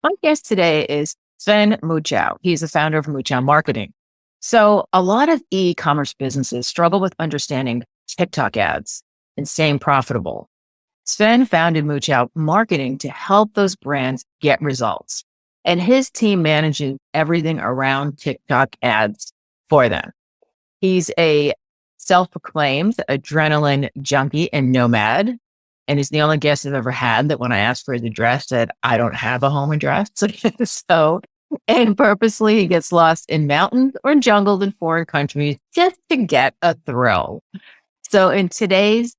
My guest today is Sven Muchow. He's the founder of Muchow Marketing. So, a lot of e commerce businesses struggle with understanding TikTok ads and staying profitable. Sven founded Muchow Marketing to help those brands get results. And his team manages everything around TikTok ads for them. He's a self proclaimed adrenaline junkie and nomad. And he's the only guest I've ever had that when I asked for his address said, I don't have a home address. So, and purposely he gets lost in mountains or jungled in foreign countries just to get a thrill. So in today's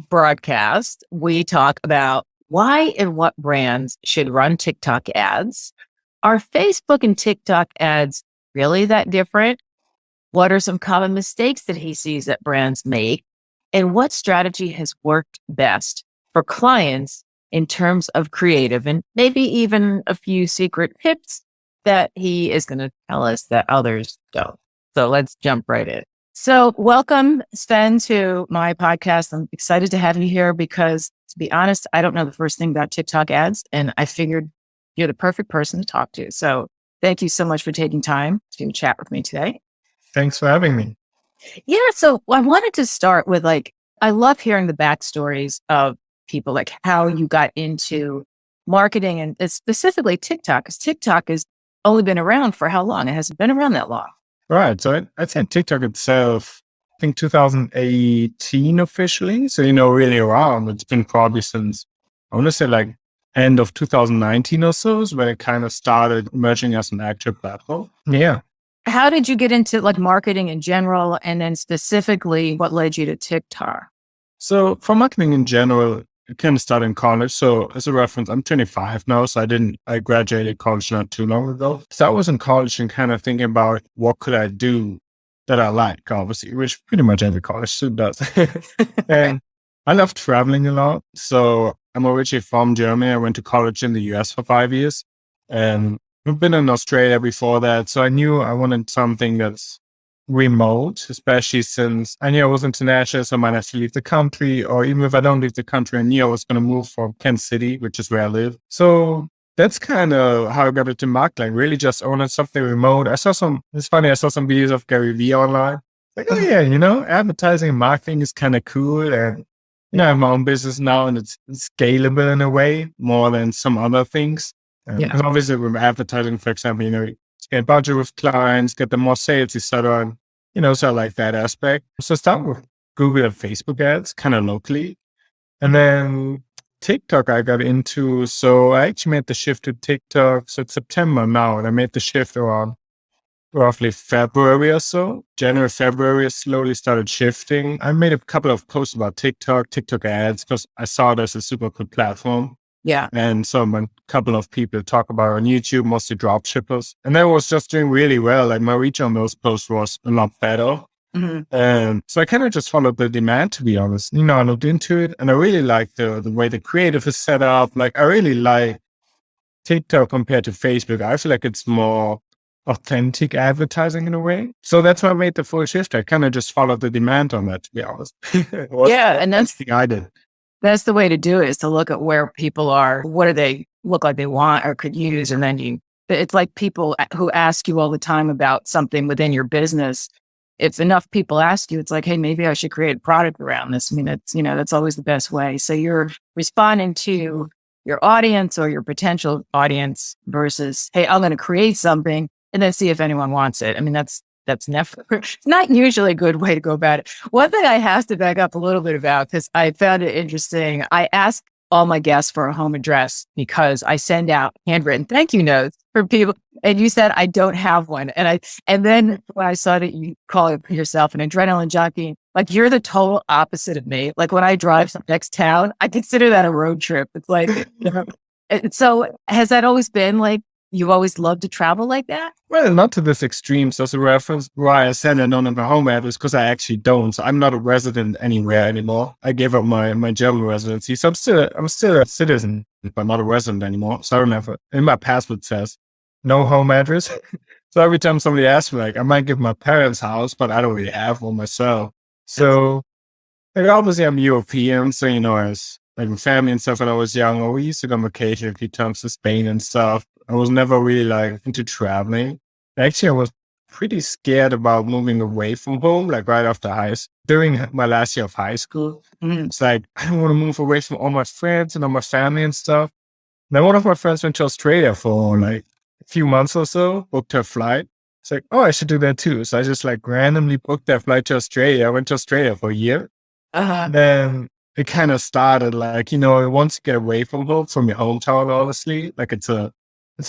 broadcast, we talk about why and what brands should run TikTok ads. Are Facebook and TikTok ads really that different? What are some common mistakes that he sees that brands make? And what strategy has worked best for clients in terms of creative and maybe even a few secret tips that he is going to tell us that others don't. So let's jump right in. So welcome, Sven, to my podcast. I'm excited to have you here because, to be honest, I don't know the first thing about TikTok ads, and I figured you're the perfect person to talk to. So thank you so much for taking time to chat with me today. Thanks for having me. Yeah. So I wanted to start with I love hearing the backstories of people, like how you got into marketing and specifically TikTok, because TikTok has only been around for how long? It hasn't been around that long. Right. So I think TikTok itself, I think 2018 officially. So, really around. It's been probably since, I want to say end of 2019 or so is when it kind of started emerging as an actual platform. Yeah. How did you get into marketing in general? And then specifically, what led you to TikTok? So for marketing in general, it kind of started in college. So as a reference, I'm 25 now. So I graduated college not too long ago. So I was in college and kind of thinking about what could I do that I like, obviously, which pretty much every college student does. And I love traveling a lot. So I'm originally from Germany. I went to college in the US for 5 years and I've been in Australia before that. So I knew I wanted something that's remote, especially since I knew I was international, so I might have to leave the country, or even if I don't leave the country, I knew I was going to move from Kansas City, which is where I live. So that's kind of how I got into marketing, really just owning something remote. It's funny, I saw some videos of Gary Vee online. Oh yeah, advertising and marketing is kind of cool. And, I have my own business now and it's scalable in a way more than some other things. Because obviously with advertising, for example, you get budget with clients, get them more sales, etc. So I like that aspect. So start with Google and Facebook ads, kind of locally. And then TikTok I got into. So I actually made the shift to TikTok. So it's September now, and I made the shift around roughly February or so. January, February, I slowly started shifting. I made a couple of posts about TikTok ads, because I saw it as a super good platform. Yeah. And so a couple of people talk about it on YouTube, mostly drop shippers. And that was just doing really well. Like my reach on those posts was a lot better. Mm-hmm. And so I kind of just followed the demand, to be honest. I looked into it and I really like the way the creative is set up. Like I really like TikTok compared to Facebook. I feel like it's more authentic advertising in a way. So that's why I made the full shift. I kind of just followed the demand on that, to be honest. And that's the thing I did. That's the way to do it, is to look at where people are. What do they look like they want or could use? And then it's like people who ask you all the time about something within your business. If enough people ask you, it's like, hey, maybe I should create a product around this. I mean, that's always the best way. So you're responding to your audience or your potential audience versus, hey, I'm going to create something and then see if anyone wants it. I mean, that's never, it's not usually a good way to go about it. One thing I have to back up a little bit about, because I found it interesting. I ask all my guests for a home address because I send out handwritten thank you notes for people. And you said I don't have one. And then when I saw that you call yourself an adrenaline junkie, like you're the total opposite of me. Like when I drive to the next town, I consider that a road trip. It's like, so has that always been like, you've always loved to travel like that? Well, not to this extreme. So as a reference, why I said I don't have a home address, because I actually don't. So I'm not a resident anywhere anymore. I gave up my German residency. So I'm still a citizen, but not a resident anymore. So I don't have in my passport says no home address. So every time somebody asks me, I might give my parents' house, but I don't really have one myself. So obviously I'm European. So, as with family and stuff when I was young, we used to go on vacation a few times to Spain and stuff. I was never really like into traveling. Actually, I was pretty scared about moving away from home, like right after high school. During my last year of high school, it's like, I don't want to move away from all my friends and all my family and stuff. Then one of my friends went to Australia for like a few months or so, booked her flight. It's like, oh, I should do that too. So I just like randomly booked that flight to Australia. I went to Australia for a year. Then it kind of started like, once you get away from home, from your hometown, honestly, like it's a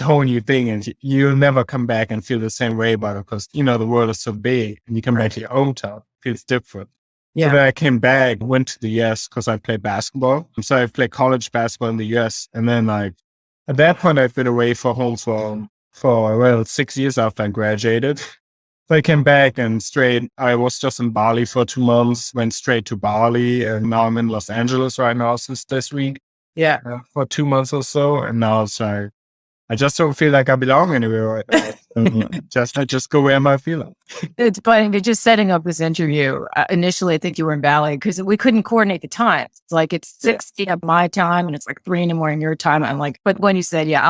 whole new thing. And you'll never come back and feel the same way about it because, the world is so big and you come back to your hometown, it feels different. Yeah. So then I came back, went to the US because I played basketball. So I played college basketball in the US. And then like at that point, I've been away from home for 6 years after I graduated. So I came back and I was just in Bali for 2 months, went straight to Bali. And now I'm in Los Angeles right now since this week. Yeah. For 2 months or so. And now it's like, I just don't feel like I belong anywhere right now. I just go where I feel like. It's funny. You're just setting up this interview. Initially, I think you were in Bali because we couldn't coordinate the times. It's like it's 6 p.m. my time and it's like 3 a.m. your time. I'm like, but when you said, yeah,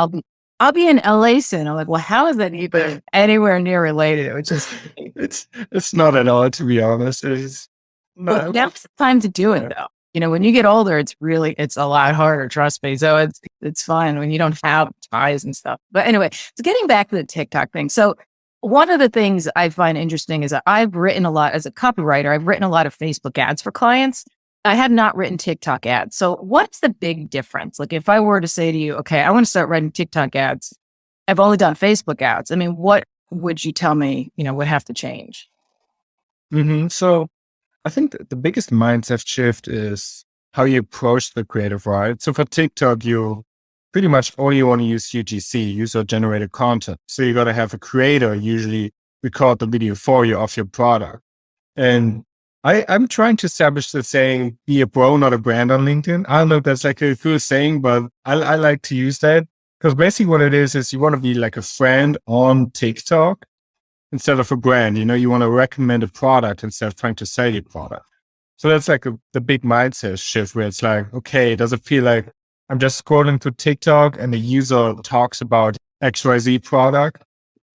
I'll be in LA soon. I'm like, well, how is that even anywhere near related? Which is it's not at all, to be honest. It's but now's the time to do it though. When you get older, it's a lot harder, trust me. So it's fun when you don't have ties and stuff. But anyway, so getting back to the TikTok thing. So one of the things I find interesting is that I've written a lot as a copywriter. I've written a lot of Facebook ads for clients. I have not written TikTok ads. So what's the big difference? Like if I were to say to you, okay, I want to start writing TikTok ads. I've only done Facebook ads. I mean, what would you tell me, would have to change? So I think that the biggest mindset shift is how you approach the creative, right? So for TikTok, you pretty much only want to use UGC, user-generated content. So you got to have a creator usually record the video for you of your product. And I'm trying to establish the saying, be a bro, not a brand on LinkedIn. I don't know if that's like a cool saying, but I like to use that because basically what it is you want to be like a friend on TikTok instead of a brand. You want to recommend a product instead of trying to sell your product. So that's like the big mindset shift where it's like, okay, does it feel like I'm just scrolling through TikTok and the user talks about XYZ product?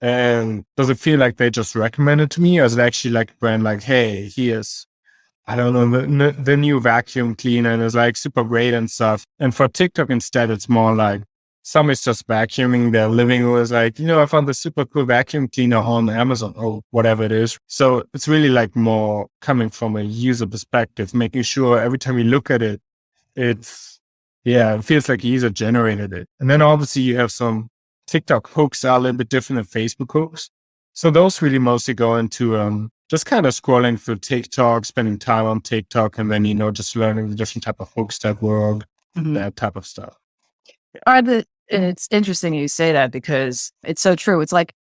And does it feel like they just recommend it to me? Or is it actually like a brand like, hey, here's, I don't know, the new vacuum cleaner and it's like super great and stuff. And for TikTok instead, it's more like somebody's just vacuuming their living room. Is like, I found this super cool vacuum cleaner on Amazon or whatever it is. So it's really like more coming from a user perspective, making sure every time you look at it, it feels like user generated it. And then obviously you have some TikTok hooks are a little bit different than Facebook hooks. So those really mostly go into just kind of scrolling through TikTok, spending time on TikTok, and then, just learning the different type of hooks that work, that type of stuff. And it's interesting you say that because it's so true. It's like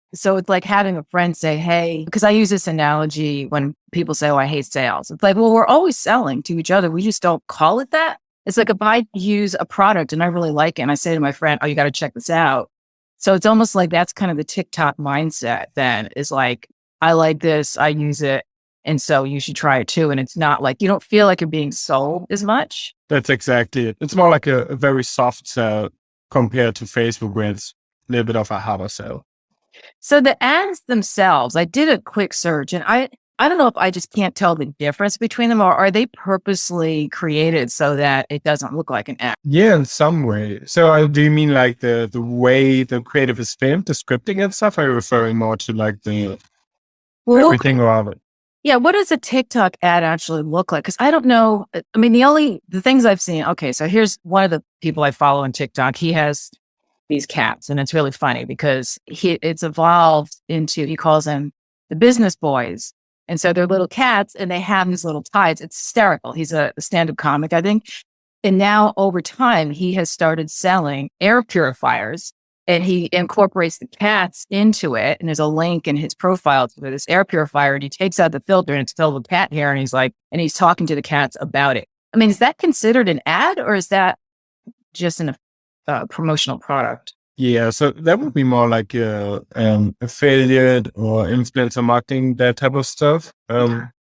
having a friend say, hey, because I use this analogy when people say, oh, I hate sales. It's like, well, we're always selling to each other. We just don't call it that. It's like if I use a product and I really like it and I say to my friend, oh, you got to check this out. So it's almost like that's kind of the TikTok mindset then is like, I like this, I use it. And so you should try it too. And it's not like, you don't feel like you're being sold as much. That's exactly it. It's more like a very soft sell compared to Facebook where it's a little bit of a harder sell. So the ads themselves, I did a quick search and I don't know if I just can't tell the difference between them or are they purposely created so that it doesn't look like an ad? Yeah, in some way. So do you mean like the way the creative is filmed, the scripting and stuff? Are you referring more to like the everything around it? Yeah, what does a TikTok ad actually look like? Because I don't know. I mean, the things I've seen. Okay, so here's one of the people I follow on TikTok. He has these cats, and it's really funny because it's evolved into, he calls them the business boys. And so they're little cats and they have these little ties. It's hysterical. He's a stand-up comic, I think. And now over time, he has started selling air purifiers and he incorporates the cats into it. And there's a link in his profile to this air purifier and he takes out the filter and it's filled with cat hair. And he's talking to the cats about it. I mean, is that considered an ad or is that just a promotional product? Yeah, so that would be more like affiliate or influencer marketing, that type of stuff.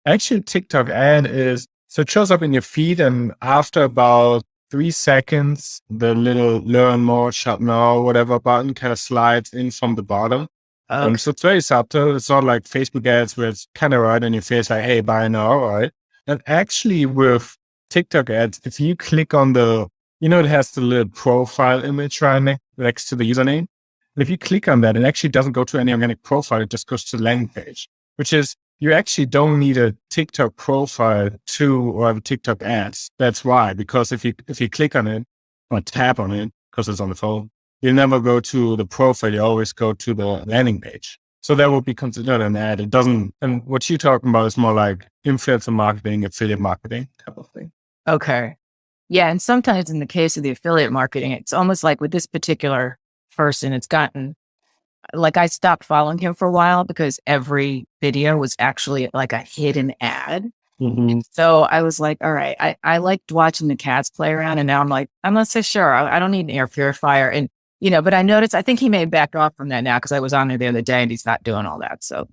Actually, TikTok ad it shows up in your feed, and after about 3 seconds, the little learn more, shop now, whatever button kind of slides in from the bottom. Okay. So it's very subtle. It's not like Facebook ads where it's kind of right in your face, like, hey, buy now, right? And actually with TikTok ads, if you click on it has the little profile image right next to the username. And if you click on that, it actually doesn't go to any organic profile. It just goes to the landing page, which is you actually don't need a TikTok profile or have TikTok ads. That's why, because if you click on it or tap on it, because it's on the phone, you never go to the profile. You always go to the landing page. So that would be considered an ad. It doesn't, and what you're talking about is more like influencer marketing, affiliate marketing type of thing. Okay. Yeah. And sometimes in the case of the affiliate marketing, it's almost like with this particular person, it's gotten like I stopped following him for a while because every video was actually like a hidden ad. Mm-hmm. So I was like, all right, I liked watching the cats play around. And now I'm like, I'm not so sure. I don't need an air purifier. And, but I noticed, I think he may have backed off from that now because I was on there the other day and he's not doing all that. So,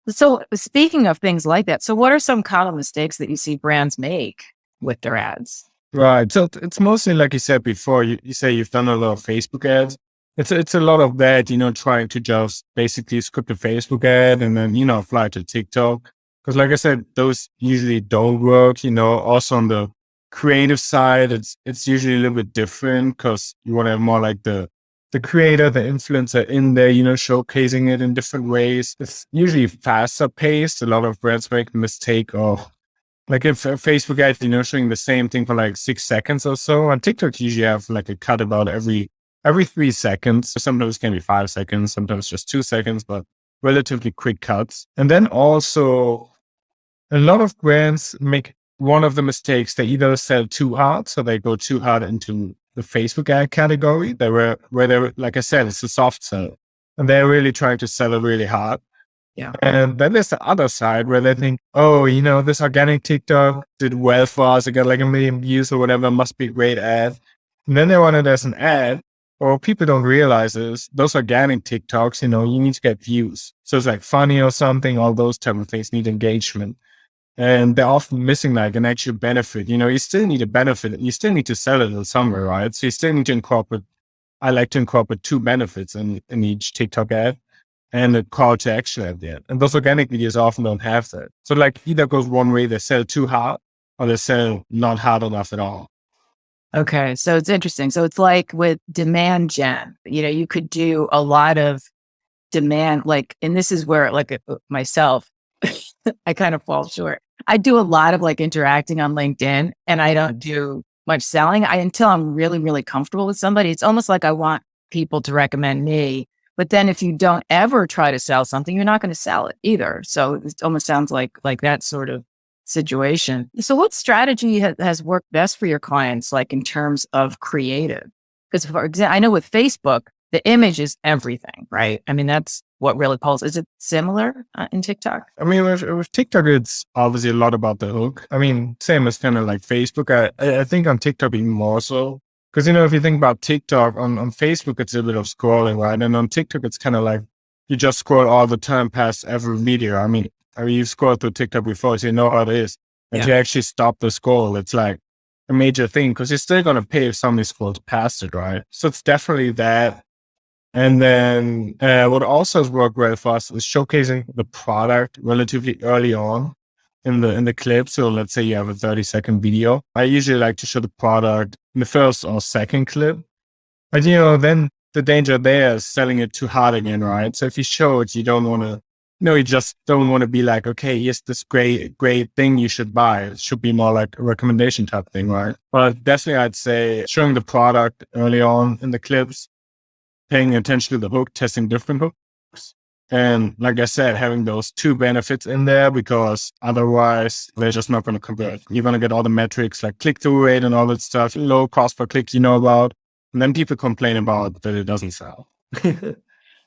so speaking of things like that, so what are some common mistakes that you see brands make with their ads? Right. So it's mostly like you said before, you say you've done a lot of Facebook ads. It's a lot of that, trying to just basically script a Facebook ad and then, apply it to TikTok. Because like I said, those usually don't work, also on the creative side, it's usually a little bit different because you want to have more like the creator, the influencer in there, showcasing it in different ways. It's usually faster paced. A lot of brands make the mistake of like if a Facebook ad, showing the same thing for like 6 seconds or so. On TikTok, you usually have like a cut about every 3 seconds. Sometimes it can be 5 seconds, sometimes just 2 seconds, but relatively quick cuts. And then also a lot of brands make one of the mistakes. They either sell too hard, so they go too hard into the Facebook ad category. Where they're, like I said, it's a soft sell. And they're really trying to sell it really hard. Yeah. And then there's the other side where they think, oh, this organic TikTok did well for us. It got like 1 million views or whatever, must be a great ad. And then they want it as an ad. Or what people don't realize is those organic TikToks, you need to get views. So it's like funny or something, all those type of things need engagement. And they're often missing like an actual benefit. You still need a benefit. You still need to sell it in somewhere, right? So you still need to incorporate, I like to incorporate 2 benefits in each TikTok ad. And a call to action at the end. And those organic videos often don't have that. So like either goes one way, they sell too hard or they sell not hard enough at all. Okay. So it's interesting. So it's like with demand gen, you could do a lot of demand, like, and this is where like myself, I kind of fall short. I do a lot of like interacting on LinkedIn and I don't do much selling until I'm really, really comfortable with somebody. It's almost like I want people to recommend me. But then if you don't ever try to sell something, you're not going to sell it either. So it almost sounds like that sort of situation. So what strategy has worked best for your clients, like in terms of creative? Because for example, I know with Facebook, the image is everything, right? I mean, that's what really pulls. Is it similar in TikTok? I mean, with TikTok, it's obviously a lot about the hook. I mean, same as kind of like Facebook. I think on TikTok even more so. Because, if you think about TikTok, on Facebook, it's a bit of scrolling, right? And on TikTok, it's kind of like you just scroll all the time past every video. I mean, you've scrolled through TikTok before, so you know how it is. And to actually stop the scroll, it's like a major thing because you're still going to pay if somebody scrolls past it, right? So it's definitely that. And then what also has worked well for us is showcasing the product relatively early on in the clip. So let's say you have a 30-second video. I usually like to show the product in the first or second clip. But then the danger there is selling it too hard again, right? So if you show it, you don't want to, you just don't want to be like, okay, here's this great thing you should buy. It should be more like a recommendation type thing, right? But definitely I'd say showing the product early on in the clips, paying attention to the hook, testing different hooks. And like I said, having those 2 benefits in there because otherwise they're just not going to convert. You're going to get all the metrics like click-through rate and all that stuff, low cost per click, about. And then people complain about that it doesn't sell.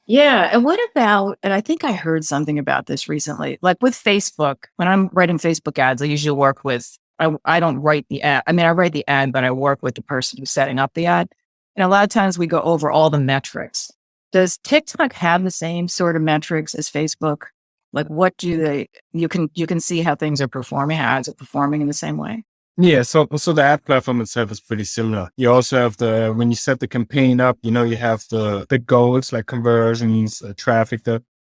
Yeah. And what about, and I think I heard something about this recently, like with Facebook, when I'm writing Facebook ads, I usually work with, I don't write the ad. I mean, I write the ad, but I work with the person who's setting up the ad. And a lot of times we go over all the metrics. Does TikTok have the same sort of metrics as Facebook? Like what do you can see how things are performing, how ads are performing in the same way? Yeah, so the ad platform itself is pretty similar. You also have when you set the campaign up, you have the goals like conversions, traffic.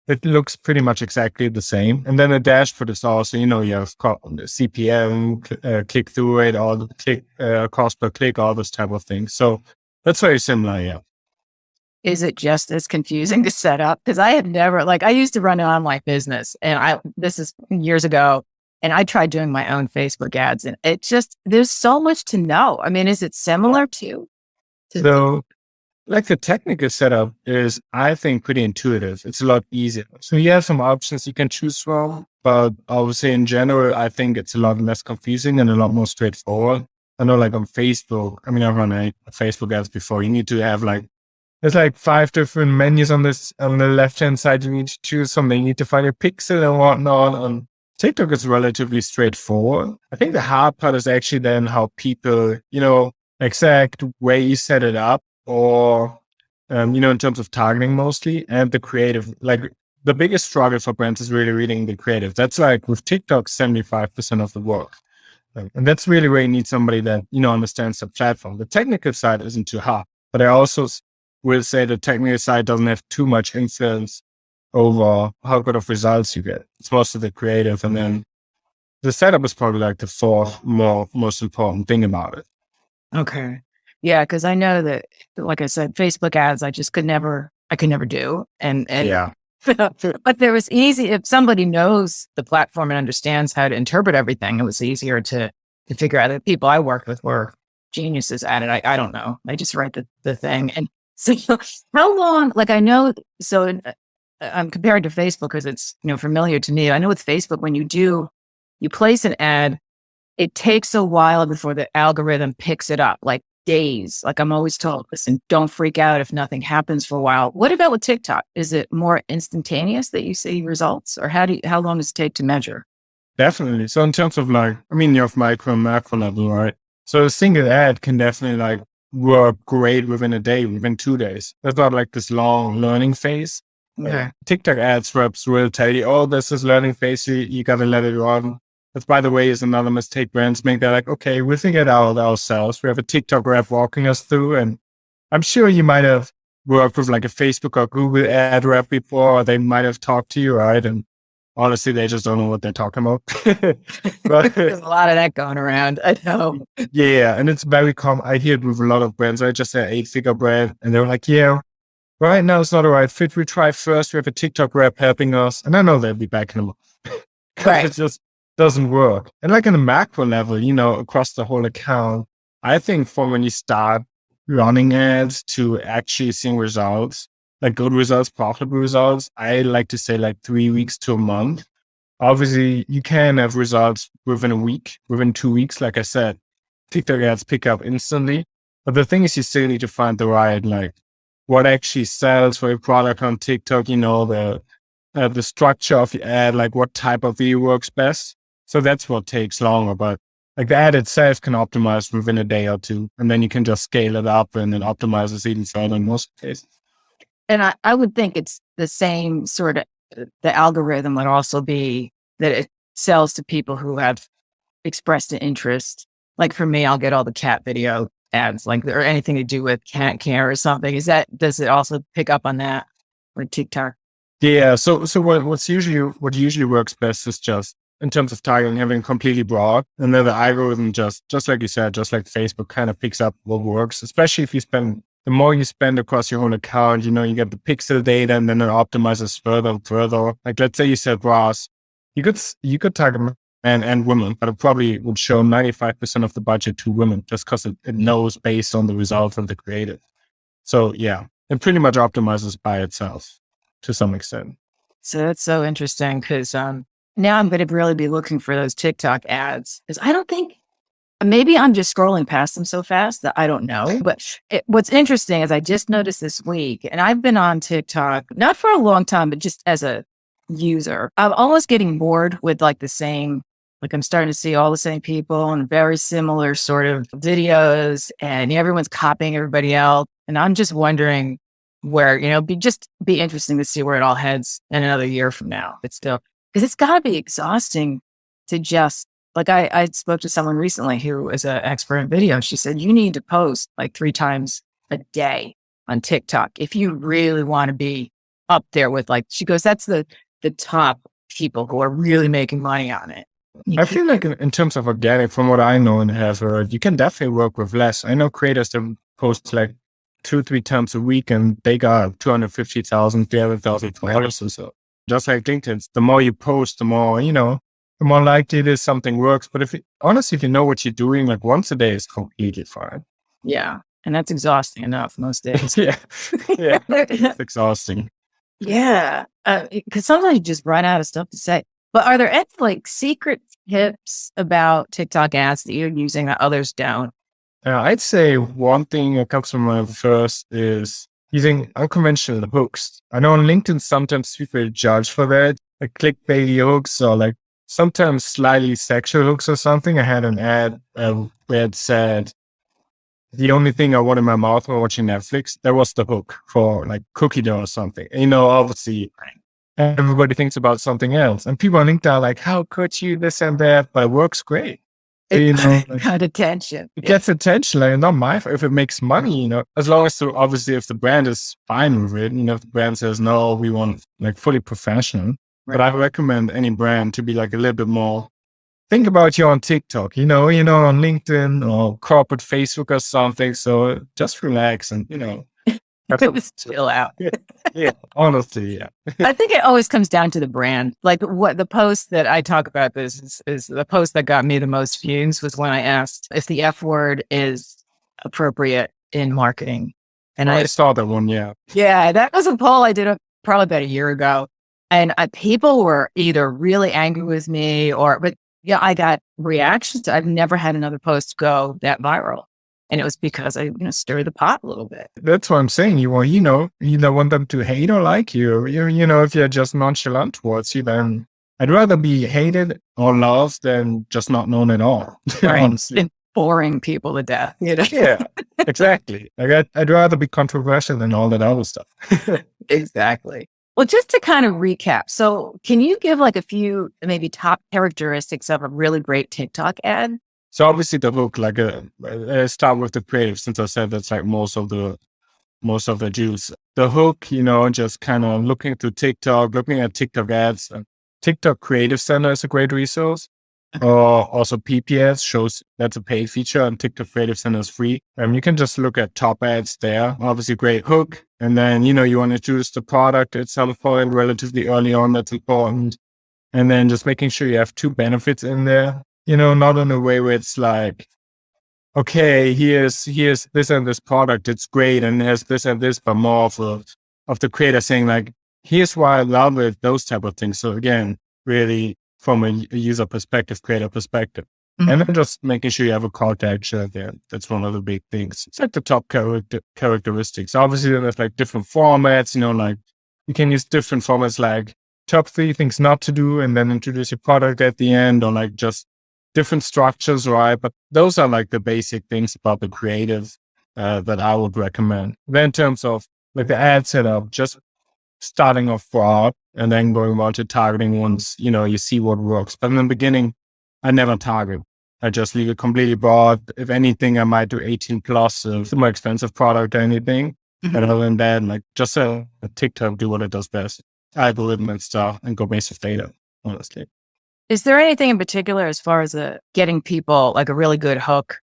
It looks pretty much exactly the same. And then the dashboard is also, you have the CPM, click through rate, all the cost per click, all those type of things. So that's very similar. Yeah. Is it just as confusing to set up? Because I have never, like, I used to run an online business, and this is years ago, and I tried doing my own Facebook ads, and it just, there's so much to know. I mean, is it similar to So like the technical setup is, I think, pretty intuitive. It's a lot easier. So you have some options you can choose from, but obviously in general, I think it's a lot less confusing and a lot more straightforward. I know like on Facebook, I mean, I've run a Facebook ads before. You need to have there's like 5 different menus on the left-hand side. You need to choose something. You need to find your pixel and whatnot. On TikTok, is relatively straightforward. I think the hard part is actually then how people, exact way you set it up, or, in terms of targeting mostly, and the creative. Like the biggest struggle for brands is really reading the creative. That's like with TikTok, 75% of the work. And that's really where you need somebody that, understands the platform. The technical side isn't too hard, but I also will say the technical side doesn't have too much influence over how good of results you get. It's mostly the creative. And then the setup is probably like the fourth most important thing about it. Okay. Yeah, because I know that, like I said, Facebook ads, I could never do. And Yeah. but there was easy, if somebody knows the platform and understands how to interpret everything, it was easier to figure out. The people I worked with were geniuses at it. I don't know. I just write the thing. And so how long, like I know, so I'm compared to Facebook because it's, familiar to me. I know with Facebook, when you place an ad, it takes a while before the algorithm picks it up, like days. Like I'm always told, listen, don't freak out if nothing happens for a while. What about with TikTok? Is it more instantaneous that you see results, or how long does it take to measure? Definitely. So in terms of you have micro and macro level, right? So a single ad can definitely work great within a day, within 2 days. That's not like this long learning phase. Okay. TikTok ads reps will tell you, oh, this is learning phase. You got to let it run. That, by the way, is another mistake brands make. They're like, okay, we'll figure it out ourselves. We have a TikTok rep walking us through. And I'm sure you might have worked with like a Facebook or Google ad rep before, or they might have talked to you, right? And honestly, they just don't know what they're talking about. But There's a lot of that going around. I know. yeah, and it's very common. I hear it with a lot of brands. I just said 8-figure brand, and they were like, yeah, right now it's not the right fit. We try first. We have a TikTok rep helping us. And I know they'll be back in a month. Right. It just doesn't work. And like in a macro level, across the whole account, I think from when you start running ads to actually seeing results, like good results, profitable results, I like to say like 3 weeks to a month. Obviously, you can have results within a week, within 2 weeks. Like I said, TikTok ads pick up instantly. But the thing is, you still need to find the right, what actually sells for your product on TikTok, the structure of the ad, like what type of video works best. So that's what takes longer. But like the ad itself can optimize within a day or two. And then you can just scale it up and then optimize it even further in most cases. And I would think it's the same sort of, the algorithm would also be that it sells to people who have expressed an interest. Like for me, I'll get all the cat video ads, like, or anything to do with cat care or something. Does it also pick up on that with TikTok? Yeah. So what usually works best is just in terms of targeting, having completely broad, and then the algorithm just like you said, just like Facebook, kind of picks up what works. Especially if the more you spend across your whole account, you get the pixel data, and then it optimizes further and further. Like let's say you sell bras, you could target men and women, but it probably would show 95% of the budget to women just because it knows based on the results of the creative. So yeah, it pretty much optimizes by itself to some extent. So that's so interesting because now I'm going to really be looking for those TikTok ads because I don't think, maybe I'm just scrolling past them so fast that I don't know. But what's interesting is I just noticed this week, and I've been on TikTok, not for a long time, but just as a user, I'm almost getting bored with like the same, like I'm starting to see all the same people and very similar sort of videos, and everyone's copying everybody else. And I'm just wondering where, be interesting to see where it all heads in another year from now. It's still, because it's got to be exhausting to just Like I spoke to someone recently who is an expert in video. She said, you need to post like 3 times a day on TikTok if you really want to be up there with like, she goes, that's the top people who are really making money on it. I feel like in terms of organic, from what I know and have heard, you can definitely work with less. I know creators that post like 2-3 times a week and they got 250,000, 300,000 followers or so. Just like LinkedIn, the more you post, the more, the more likely it is something works. But honestly, if you know what you're doing, like once a day is completely fine. Yeah. And that's exhausting enough most days. Yeah. It's exhausting. Yeah. Because sometimes you just run out of stuff to say. But are there any like secret tips about TikTok ads that you're using that others don't? I'd say one thing that comes from my first is using unconventional hooks. I know on LinkedIn, sometimes people judge for that, like clickbaity hooks or like sometimes slightly sexual hooks or something. I had an ad where it said, the only thing I want in my mouth while watching Netflix, that was the hook for like cookie dough or something. Obviously everybody thinks about something else. And people on LinkedIn are like, how could you this and that? But it works great. So, It got attention. It gets attention, like not my fault if it makes money, as long as obviously if the brand is fine with it, if the brand says, no, we want like fully professional. Right. But I recommend any brand to be like a little bit more, think about you on TikTok, on LinkedIn or corporate Facebook or something. So just relax and, chill out. Yeah, honestly, yeah. I think it always comes down to the brand. Like what the post that I talk about this is the post that got me the most views was when I asked if the F word is appropriate in marketing. And I saw that one, yeah. Yeah, that was a poll I did probably about a year ago. And people were either really angry with me but I got reactions. I've never had another post go that viral. And it was because I, stir the pot a little bit. That's what I'm saying. You don't want them to hate or like you. If you're just nonchalant towards you, then I'd rather be hated or loved than just not known at all. Right. Honestly. And boring people to death. Yeah, exactly. Like I'd rather be controversial than all that other stuff. Exactly. Well, just to kind of recap. So can you give like a few maybe top characteristics of a really great TikTok ad? So obviously the hook, like start with the creative, since I said that's like most of the juice. The hook, just kind of looking through TikTok, looking at TikTok ads. TikTok Creative Center is a great resource. Or also PPS shows that's a paid feature, and TikTok Creative Center is free. You can just look at top ads there. Obviously, great hook, and then you want to introduce the product at some point relatively early on. That's important, and then just making sure you have 2 benefits in there. Not in a way where it's like, okay, here's this and this product, it's great, and there's this and this, but more of the creator saying like, here's why I love it, those type of things. So again, really from a user perspective, creator perspective. Mm-hmm. And then just making sure you have a call to action there. That's one of the big things. It's like the top characteristics. Obviously, there's like different formats, like you can use different formats like top 3 things not to do and then introduce your product at the end, or like just different structures, right? But those are like the basic things about the creative that I would recommend. Then in terms of like the ad setup, just starting off broad and then going on to targeting once, you see what works. But in the beginning, I never target. I just leave it completely broad. If anything, I might do 18 plus, it's a more expensive product or anything. Mm-hmm. And other than that, like just a TikTok do what it does best. Algorithm and stuff and go based off data, honestly. Is there anything in particular as far as getting people like a really good hook?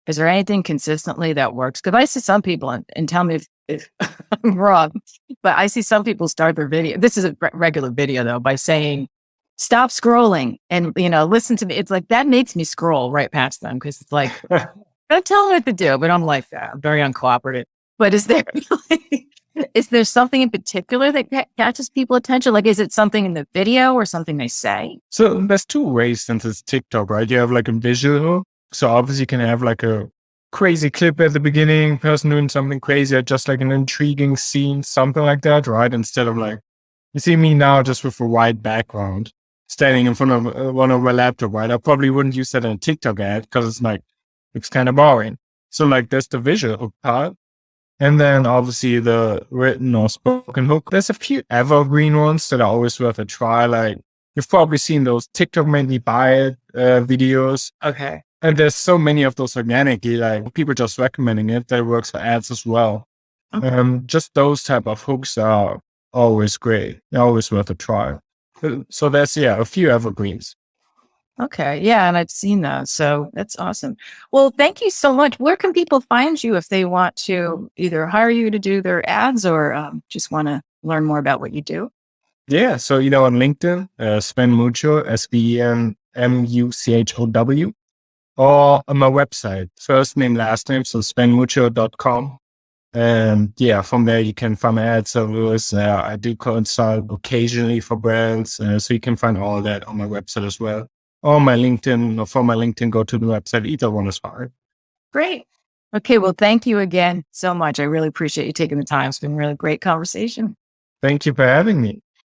Is there anything consistently that works? Because I see some people, and tell me if I'm wrong, but I see some people start their video. This is a regular video though, by saying, stop scrolling and, listen to me. It's like, that makes me scroll right past them. Cause it's like, don't tell them what to do, but I'm like that. I'm very uncooperative. But is there something in particular that catches people's attention? Like, is it something in the video or something they say? So there's 2 ways since it's TikTok, right? You have like a visual. So obviously you can have like a crazy clip at the beginning, person doing something crazy, or just like an intriguing scene, something like that, right? Instead of like, you see me now just with a white background, standing in front of one of my laptop, right? I probably wouldn't use that in a TikTok ad because it's like, it's kind of boring. So like there's the visual part. And then obviously the written or spoken hook. There's a few evergreen ones that are always worth a try. Like, You've probably seen those TikTok made me buy it videos. Okay. And there's so many of those organically, like people just recommending it. That works for ads as well. Okay. Just those type of hooks are always great. They're always worth a try. So there's, a few evergreens. Okay. Yeah. And I've seen those. So that's awesome. Well, thank you so much. Where can people find you if they want to either hire you to do their ads or just want to learn more about what you do? Yeah. So, on LinkedIn, Sven Mucho, SVENMUCHOW, or on my website, first name, last name. So svenmucho.com. And from there you can find my ad service. I do consult occasionally for brands. So you can find all that on my website as well. Or my LinkedIn, or for my LinkedIn, go to the website. Either one is fine. Great. Okay. Well, thank you again so much. I really appreciate you taking the time. It's been a really great conversation. Thank you for having me.